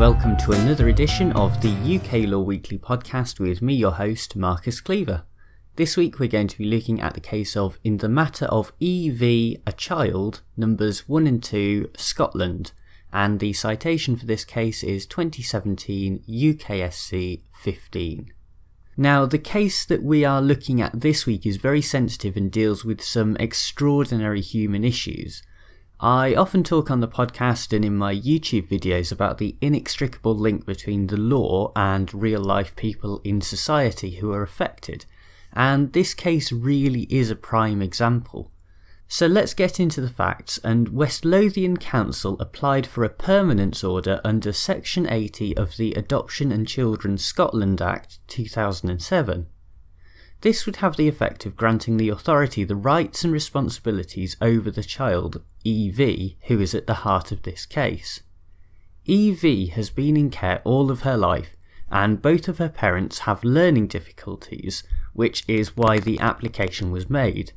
welcome to another edition of the UK Law Weekly podcast with me, your host, Marcus Cleaver. This week we're going to be looking at the case of In the Matter of E.V. a Child, numbers 1 and 2, Scotland, and the citation for this case is 2017 UKSC 15. Now, the case that we are looking at this week is very sensitive and deals with some extraordinary human issues. I often talk on the podcast and in my YouTube videos about the inextricable link between the law and real-life people in society who are affected, and this case really is a prime example. So let's get into the facts, and West Lothian Council applied for a permanence order under Section 80 of the Adoption and Children Scotland Act 2007. This would have the effect of granting the authority the rights and responsibilities over the child, E.V., who is at the heart of this case. E.V. has been in care all of her life, and both of her parents have learning difficulties, which is why the application was made.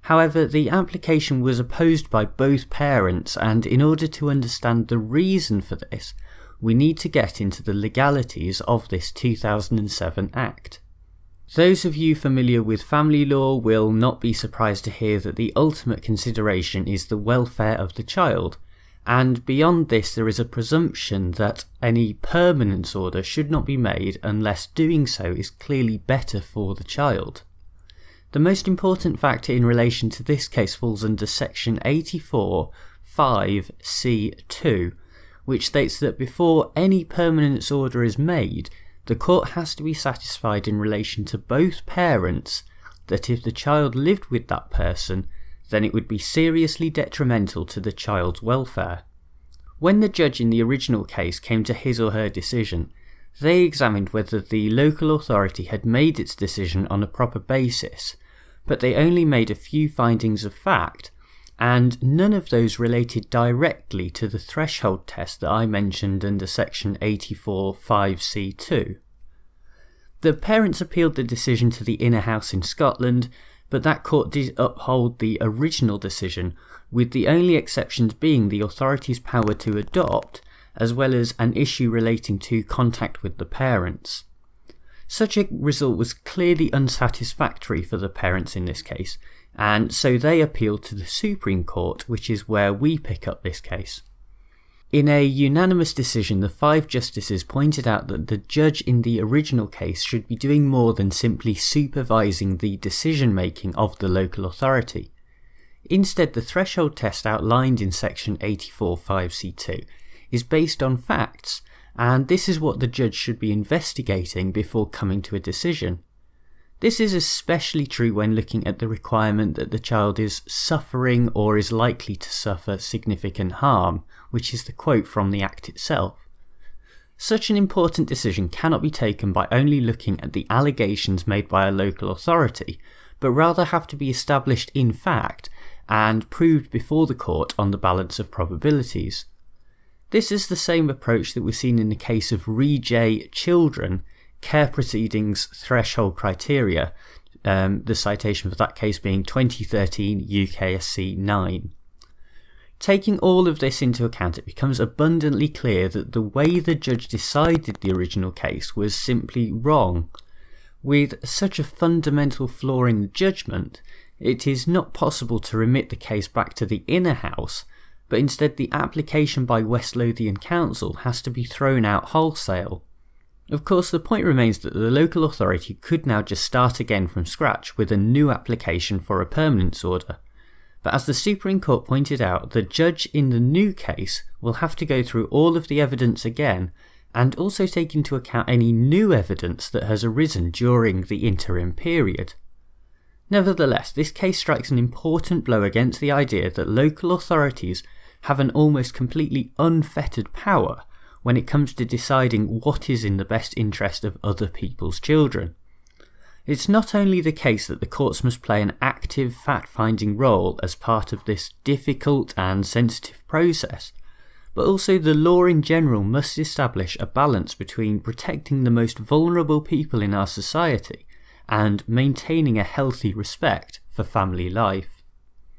However, the application was opposed by both parents, and in order to understand the reason for this, we need to get into the legalities of this 2007 Act. Those of you familiar with family law will not be surprised to hear that the ultimate consideration is the welfare of the child, and beyond this there is a presumption that any permanence order should not be made unless doing so is clearly better for the child. The most important factor in relation to this case falls under Section 84 5c2, which states that before any permanence order is made, the court has to be satisfied in relation to both parents that if the child lived with that person, then it would be seriously detrimental to the child's welfare. When the judge in the original case came to his or her decision, they examined whether the local authority had made its decision on a proper basis, but they only made a few findings of fact, and none of those related directly to the threshold test that I mentioned under Section 84 5c2. The parents appealed the decision to the Inner House in Scotland, but that court did uphold the original decision, with the only exceptions being the authority's power to adopt, as well as an issue relating to contact with the parents. Such a result was clearly unsatisfactory for the parents in this case, and so they appealed to the Supreme Court, which is where we pick up this case. In a unanimous decision, the 5 justices pointed out that the judge in the original case should be doing more than simply supervising the decision-making of the local authority. Instead, the threshold test outlined in Section 84 5c2 is based on facts, and this is what the judge should be investigating before coming to a decision. This is especially true when looking at the requirement that the child is suffering or is likely to suffer significant harm, which is the quote from the Act itself. Such an important decision cannot be taken by only looking at the allegations made by a local authority, but rather have to be established in fact and proved before the court on the balance of probabilities. This is the same approach that was seen in the case of Re-J Children, Care Proceedings Threshold Criteria, the citation for that case being 2013 UKSC 9. Taking all of this into account, it becomes abundantly clear that the way the judge decided the original case was simply wrong. With such a fundamental flaw in the judgment, it is not possible to remit the case back to the Inner House, but instead the application by West Lothian Council has to be thrown out wholesale. Of course, the point remains that the local authority could now just start again from scratch with a new application for a permanence order. But as the Supreme Court pointed out, the judge in the new case will have to go through all of the evidence again and also take into account any new evidence that has arisen during the interim period. Nevertheless, this case strikes an important blow against the idea that local authorities have an almost completely unfettered power when it comes to deciding what is in the best interest of other people's children. It's not only the case that the courts must play an active fact-finding role as part of this difficult and sensitive process, but also the law in general must establish a balance between protecting the most vulnerable people in our society and maintaining a healthy respect for family life.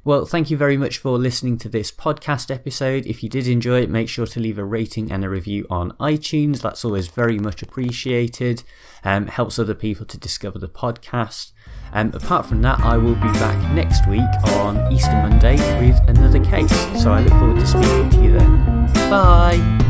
Well, thank you very much for listening to this podcast episode. If you did enjoy it, make sure to leave a rating and a review on iTunes. That's always very much appreciated. Helps other people to discover the podcast. Apart from that, I will be back next week on Easter Monday with another case. So I look forward to speaking to you then. Bye!